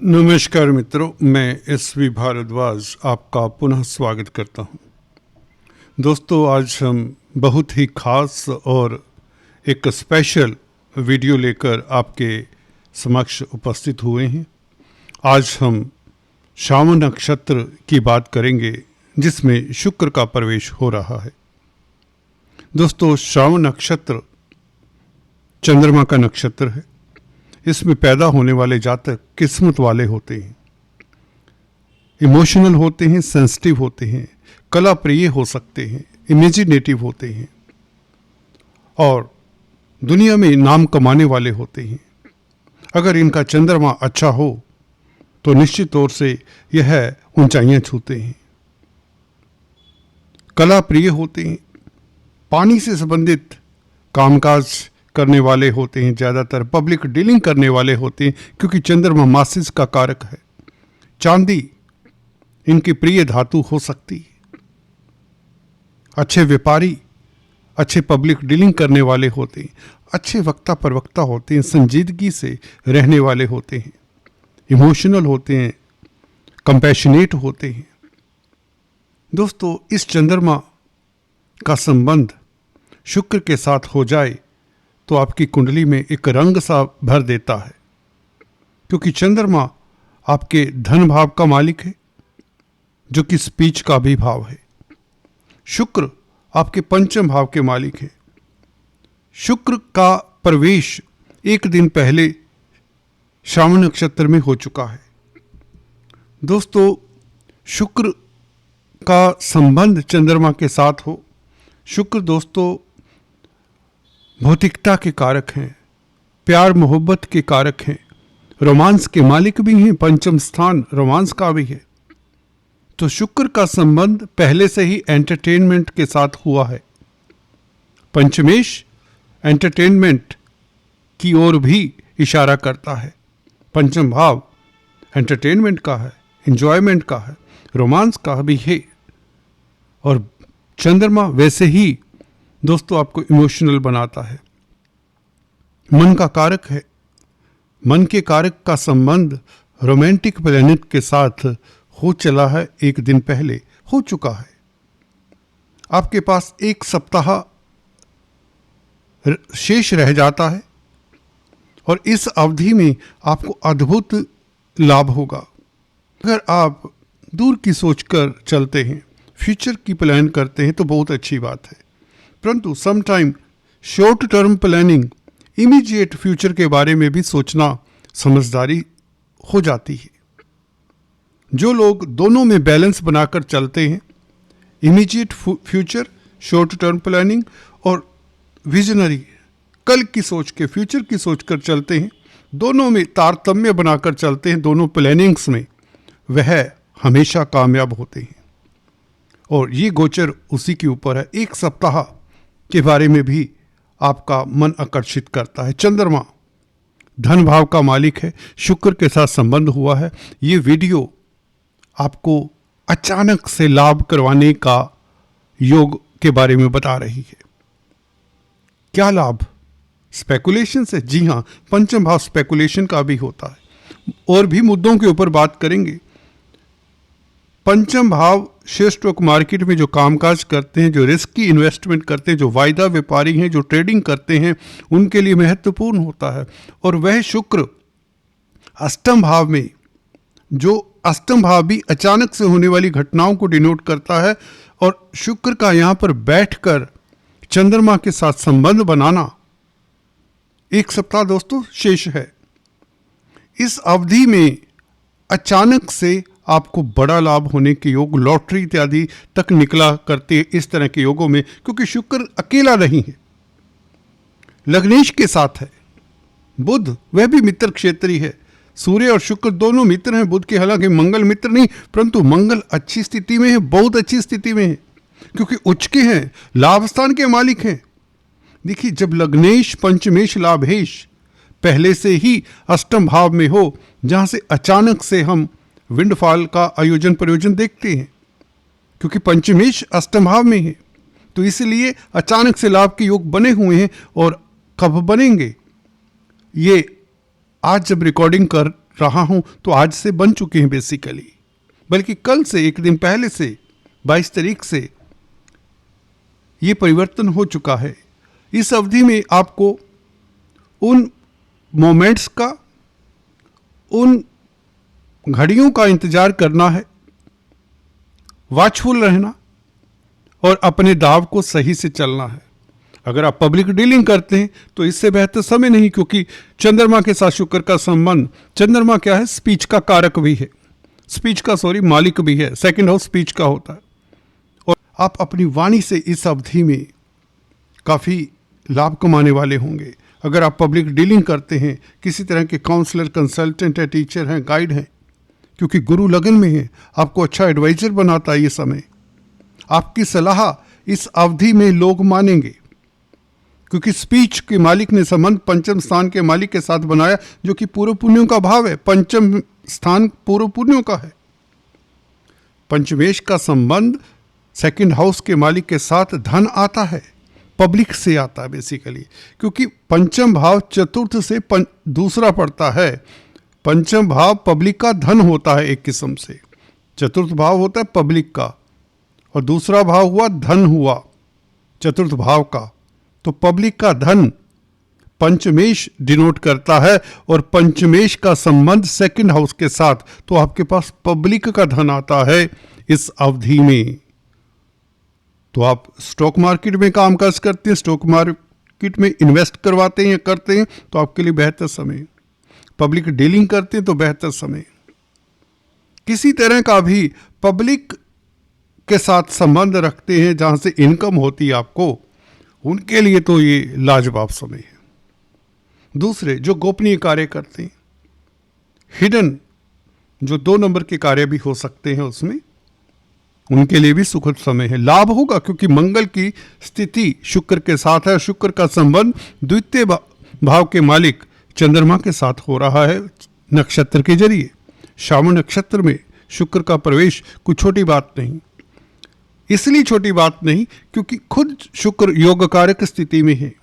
नमस्कार मित्रों, मैं एस.वी. भारद्वाज आपका पुनः स्वागत करता हूं। दोस्तों, आज हम बहुत ही खास और एक स्पेशल वीडियो लेकर आपके समक्ष उपस्थित हुए हैं। आज हम श्रावण नक्षत्र की बात करेंगे, जिसमें शुक्र का प्रवेश हो रहा है। दोस्तों, श्रावण नक्षत्र चंद्रमा का नक्षत्र है। इसमें पैदा होने वाले जातक किस्मत वाले होते हैं, इमोशनल होते हैं, सेंसिटिव होते हैं, कला प्रिय हो सकते हैं, इमेजिनेटिव होते हैं और दुनिया में नाम कमाने वाले होते हैं। अगर इनका चंद्रमा अच्छा हो तो निश्चित तौर से यह ऊंचाइयां छूते हैं। कला प्रिय होते हैं, पानी से संबंधित कामकाज करने वाले होते हैं, ज़्यादातर पब्लिक डीलिंग करने वाले होते हैं, क्योंकि चंद्रमा मासिस का कारक है। चांदी इनकी प्रिय धातु हो सकती है। अच्छे व्यापारी, अच्छे पब्लिक डीलिंग करने वाले होते हैं, अच्छे वक्ता प्रवक्ता होते हैं, संजीदगी से रहने वाले होते हैं, इमोशनल होते हैं, कंपैशनेट होते हैं। दोस्तों, इस चंद्रमा का संबंध शुक्र के साथ हो जाए तो आपकी कुंडली में एक रंग सा भर देता है, क्योंकि चंद्रमा आपके धन भाव का मालिक है, जो कि स्पीच का भी भाव है। शुक्र आपके पंचम भाव के मालिक है। शुक्र का प्रवेश एक दिन पहले श्रावण नक्षत्र में हो चुका है। दोस्तों, शुक्र का संबंध चंद्रमा के साथ हो। शुक्र दोस्तों भौतिकता के कारक हैं, प्यार मोहब्बत के कारक हैं, रोमांस के मालिक भी हैं, पंचम स्थान रोमांस का भी है। तो शुक्र का संबंध पहले से ही एंटरटेनमेंट के साथ हुआ है। पंचमेश एंटरटेनमेंट की ओर भी इशारा करता है। पंचम भाव एंटरटेनमेंट का है, एंजॉयमेंट का है, रोमांस का भी है। और चंद्रमा वैसे ही दोस्तों आपको इमोशनल बनाता है, मन का कारक है। मन के कारक का संबंध रोमांटिक प्लैनेट के साथ हो चला है, एक दिन पहले हो चुका है। आपके पास एक सप्ताह शेष रह जाता है और इस अवधि में आपको अद्भुत लाभ होगा। अगर आप दूर की सोचकर चलते हैं, फ्यूचर की प्लान करते हैं तो बहुत अच्छी बात है, परंतु sometime short term planning, immediate future के बारे में भी सोचना समझदारी हो जाती है। जो लोग दोनों में बैलेंस बनाकर चलते हैं, immediate future, short term planning और विजनरी, कल की सोच के फ्यूचर की सोच कर चलते हैं, दोनों में तारतम्य बनाकर चलते हैं, दोनों प्लानिंग्स में, वह हमेशा कामयाब होते हैं। और ये गोचर उसी के ऊपर है। एक सप्ताह के बारे में भी आपका मन आकर्षित करता है। चंद्रमा धन भाव का मालिक है, शुक्र के साथ संबंध हुआ है। ये वीडियो आपको अचानक से लाभ करवाने का योग के बारे में बता रही है। क्या लाभ? स्पेकुलेशन से? जी हाँ, पंचम भाव स्पेकुलेशन का भी होता है। और भी मुद्दों के ऊपर बात करेंगे। पंचम भाव शेयर स्टॉक मार्केट में जो कामकाज करते हैं, जो रिस्क की इन्वेस्टमेंट करते हैं, जो वायदा व्यापारी हैं, जो ट्रेडिंग करते हैं, उनके लिए महत्वपूर्ण होता है। और वह शुक्र अष्टम भाव में, जो अष्टम भाव भी अचानक से होने वाली घटनाओं को डिनोट करता है, और शुक्र का यहाँ पर बैठकर चंद्रमा के साथ संबंध बनाना, एक सप्ताह दोस्तों शेष है। इस अवधि में अचानक से आपको बड़ा लाभ होने के योग, लॉटरी इत्यादि तक निकला करते इस तरह के योगों में, क्योंकि शुक्र अकेला नहीं है, लग्नेश के साथ है। बुध वह भी मित्र क्षेत्री है। सूर्य और शुक्र दोनों मित्र हैं। बुध के हालांकि मंगल मित्र नहीं, परंतु मंगल अच्छी स्थिति में है, बहुत अच्छी स्थिति में है, क्योंकि उच्च के हैं, लाभ स्थान के मालिक हैं। देखिए, जब लग्नेश पंचमेश लाभेश पहले से ही अष्टम भाव में हो, जहां से अचानक से हम विंडफॉल का आयोजन प्रयोजन देखते हैं, क्योंकि पंचमेश अष्टम भाव में है, तो इसलिए अचानक से लाभ के योग बने हुए हैं। और कब बनेंगे? ये आज जब रिकॉर्डिंग कर रहा हूं तो आज से बन चुके हैं बेसिकली, बल्कि कल से, एक दिन पहले से, 22 तारीख से ये परिवर्तन हो चुका है। इस अवधि में आपको उन मोमेंट्स का, उन घड़ियों का इंतजार करना है, वॉचफुल रहना और अपने दाव को सही से चलना है। अगर आप पब्लिक डीलिंग करते हैं तो इससे बेहतर समय नहीं, क्योंकि चंद्रमा के साथ शुक्र का संबंध, चंद्रमा क्या है, स्पीच का कारक भी है, मालिक भी है, सेकंड हाउस स्पीच का होता है। और आप अपनी वाणी से इस अवधि में काफ़ी लाभ कमाने वाले होंगे। अगर आप पब्लिक डीलिंग करते हैं, किसी तरह के काउंसलर, कंसल्टेंट है, टीचर हैं, गाइड हैं, क्योंकि गुरु लगन में है, आपको अच्छा एडवाइजर बनाता है ये समय। आपकी सलाह इस अवधि में लोग मानेंगे, क्योंकि स्पीच के मालिक ने संबंध पंचम स्थान के मालिक के साथ बनाया, जो कि पूर्व पुण्यों का भाव है। पंचम स्थान पूर्व पुण्यों का है। पंचमेश का संबंध सेकंड हाउस के मालिक के साथ धन आता है, पब्लिक से आता है बेसिकली, क्योंकि पंचम भाव चतुर्थ से दूसरा पड़ता है। पंचम भाव पब्लिक का धन होता है एक किस्म से, चतुर्थ भाव होता है पब्लिक का, और दूसरा भाव हुआ धन हुआ चतुर्थ भाव का। तो पब्लिक का धन पंचमेश डिनोट करता है, और पंचमेश का संबंध सेकंड हाउस के साथ, तो आपके पास पब्लिक का धन आता है इस अवधि में। तो आप स्टॉक मार्केट में कामकाज करते हैं, स्टॉक मार्केट में इन्वेस्ट करवाते हैं या करते हैं, तो आपके लिए बेहतर समय। पब्लिक डीलिंग करते हैं तो बेहतर समय। किसी तरह का भी पब्लिक के साथ संबंध रखते हैं जहां से इनकम होती है आपको, उनके लिए तो ये लाजवाब समय है। दूसरे जो गोपनीय कार्य करते हैं, हिडन जो 2 नंबर के कार्य भी हो सकते हैं उसमें, उनके लिए भी सुखद समय है। लाभ होगा क्योंकि मंगल की स्थिति शुक्र के साथ है। शुक्र का संबंध द्वितीय भाव के मालिक चंद्रमा के साथ हो रहा है नक्षत्र के जरिए। श्रावण नक्षत्र में शुक्र का प्रवेश कोई छोटी बात नहीं, इसलिए छोटी बात नहीं क्योंकि खुद शुक्र योग कारक स्थिति में है।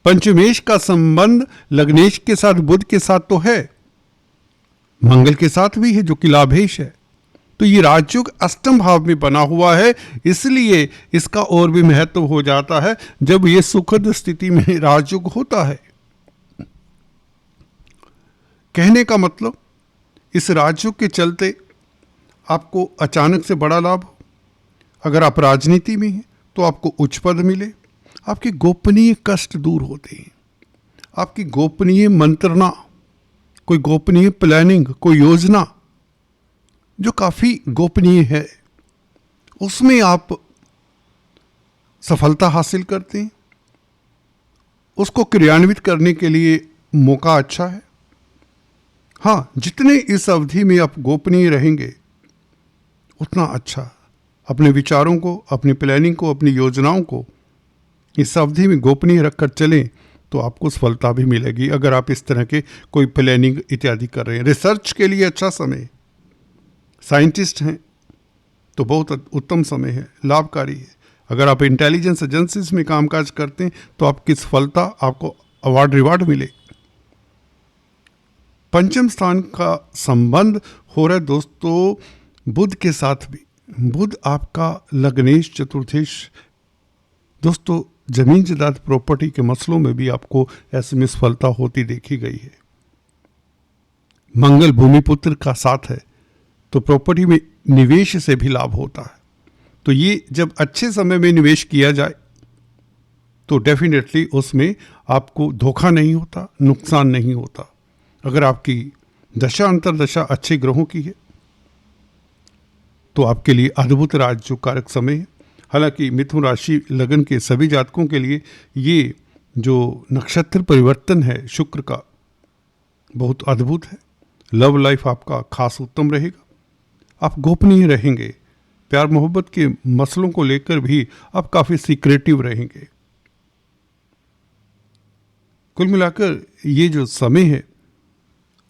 पंचमेश का संबंध लग्नेश के साथ, बुध के साथ तो है, मंगल के साथ भी है जो कि लाभेश है। तो ये राजयोग अष्टम भाव में बना हुआ है, इसलिए इसका और भी महत्व हो जाता है जब ये सुखद स्थिति में राजयोग होता है। कहने का मतलब इस राजयोग के चलते आपको अचानक से बड़ा लाभ हो। अगर आप राजनीति में हैं तो आपको उच्च पद मिले, आपके गोपनीय कष्ट दूर होते हैं, आपकी गोपनीय मंत्रणा, कोई गोपनीय प्लानिंग, कोई योजना जो काफ़ी गोपनीय है, उसमें आप सफलता हासिल करते हैं। उसको क्रियान्वित करने के लिए मौका अच्छा है। हाँ, जितने इस अवधि में आप गोपनीय रहेंगे उतना अच्छा। अपने विचारों को, अपनी प्लानिंग को, अपनी योजनाओं को इस अवधि में गोपनीय रखकर चलें तो आपको सफलता भी मिलेगी। अगर आप इस तरह के कोई प्लानिंग इत्यादि कर रहे हैं, रिसर्च के लिए अच्छा समय, साइंटिस्ट हैं तो बहुत उत्तम समय है, लाभकारी है। अगर आप इंटेलिजेंस एजेंसीज में कामकाज करते हैं तो आपकी सफलता, आपको अवार्ड रिवार्ड मिले। पंचम स्थान का संबंध हो रहा है दोस्तों बुध के साथ भी। बुध आपका लग्नेश, चतुर्थेश। दोस्तों जमीन जायदाद प्रॉपर्टी के मसलों में भी आपको ऐसे में सफलता होती देखी गई है। मंगल भूमिपुत्र का साथ है तो प्रॉपर्टी में निवेश से भी लाभ होता है। तो ये जब अच्छे समय में निवेश किया जाए तो डेफिनेटली उसमें आपको धोखा नहीं होता, नुकसान नहीं होता। अगर आपकी दशा अंतरदशा अच्छे ग्रहों की है तो आपके लिए अद्भुत राजयोग कारक समय है। हालांकि मिथुन राशि लगन के सभी जातकों के लिए ये जो नक्षत्र परिवर्तन है शुक्र का, बहुत अद्भुत है। लव लाइफ आपका खास उत्तम रहेगा, आप गोपनीय रहेंगे, प्यार मोहब्बत के मसलों को लेकर भी आप काफ़ी सीक्रेटिव रहेंगे। कुल मिलाकर ये जो समय है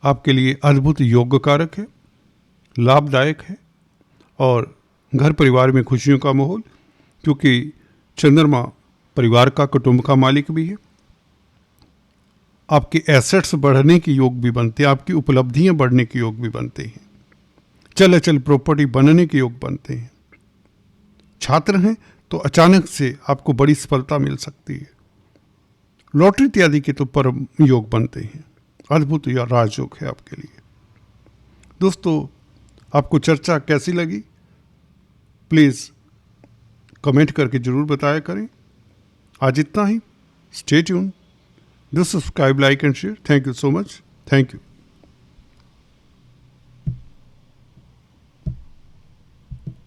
आपके लिए अद्भुत योग कारक है, लाभदायक है, और घर परिवार में खुशियों का माहौल, क्योंकि चंद्रमा परिवार का, कुटुंब का मालिक भी है। आपके एसेट्स बढ़ने के योग भी बनते हैं, आपकी उपलब्धियां बढ़ने के योग भी बनते हैं, चल अचल प्रॉपर्टी बनने के योग बनते हैं। छात्र हैं तो अचानक से आपको बड़ी सफलता मिल सकती है। लॉटरी इत्यादि के तो परम योग बनते हैं। अद्भुत या राजयोग है आपके लिए। दोस्तों, आपको चर्चा कैसी लगी प्लीज़ कमेंट करके ज़रूर बताया करें। आज इतना ही। Stay tune, do subscribe, like and share. Thank you so much. Thank you.